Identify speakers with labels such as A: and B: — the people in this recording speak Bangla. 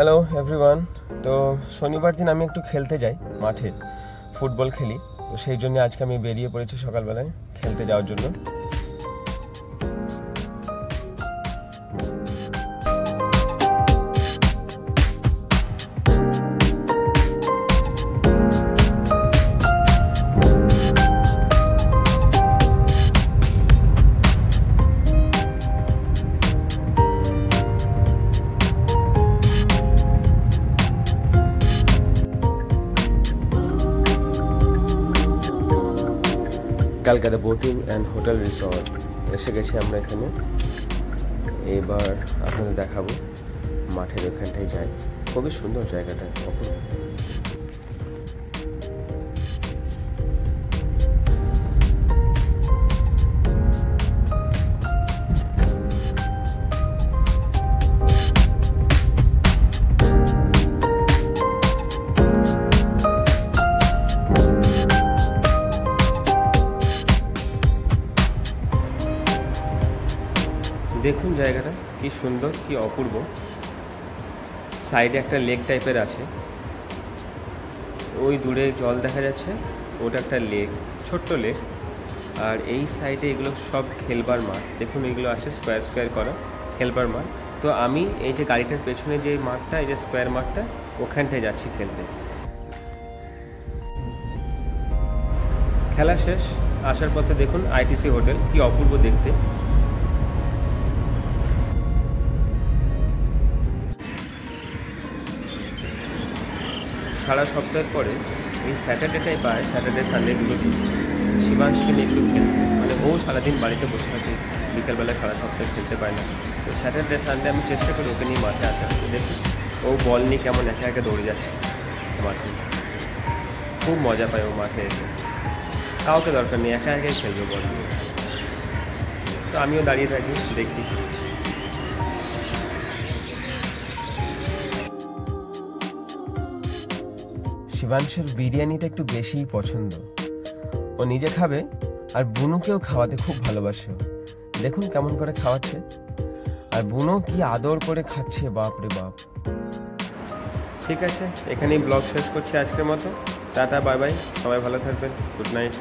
A: Hello everyone. তো শনিবার দিন আমি একটু খেলতে যাই, মাঠে ফুটবল খেলি। তো সেই জন্য আজকে আমি বেরিয়ে পড়েছি সকালবেলায় খেলতে যাওয়ার জন্য। Calcutta boating and hotel resort এসে গেছি আমরা এখানে। এবার আপনাদের দেখাবো মাঠের ওখানটায় যাই। খুবই সুন্দর জায়গাটা, অপূর্ব। দেখুন জায়গাটা কি সুন্দর, কি অপূর্ব। সাইডে একটা লেক টাইপের আছে, ওই দূরে জল দেখা যাচ্ছে, ওটা একটা লেক, ছোট্ট লেক। আর এই সাইডে এগুলো সব খেলবার মাঠ। দেখুন এগুলো আছে স্কোয়ার স্কোয়ার করা খেলবার মাঠ। তো আমি এই যে গাড়িটার পেছনে যে মাঠটা, এই যে স্কোয়ার মাঠটা, ওখানটায় যাচ্ছি খেলতে। খেলা শেষ, আসার পথে দেখুন আইটিসি হোটেল, কি অপূর্ব দেখতে। সারা সপ্তাহের পরে এই স্যাটারডেটাই পায়, স্যাটারডে সানডেগুলোতে শিবাংশকে নিয়ে একটু খেলতে। মানে ও সারাদিন বাড়িতে বসে থাকে, বিকেলবেলা সারা সপ্তাহে খেলতে পায় না। তো স্যাটারডে সানডে আমি চেষ্টা করি ওকে নিয়ে মাঠে আসার। দেখি ও বল নিয়ে কেমন একা একা দৌড়ে যাচ্ছে মাঠে। খুব মজা পায় ও মাঠে এসে, কাউকে দরকার নেই, একা একাই খেলবে বল নিয়ে। তো আমিও দাঁড়িয়ে থাকি, দেখি। শিবাংশের বিরিয়ানিটা একটু বেশিই পছন্দ, ও নিজে খাবে আর বুনুকেও খাওয়াতে খুব ভালোবাসে। দেখুন কেমন করে খাওয়াচ্ছে, আর বুনু কি আদর করে খাচ্ছে, বাপ রে বাপ। ঠিক আছে, এখানেই ব্লগ শেষ করছি আজকের মতো। টাটা, বাই বাই, সবাই ভালো থাকবেন, গুড নাইট।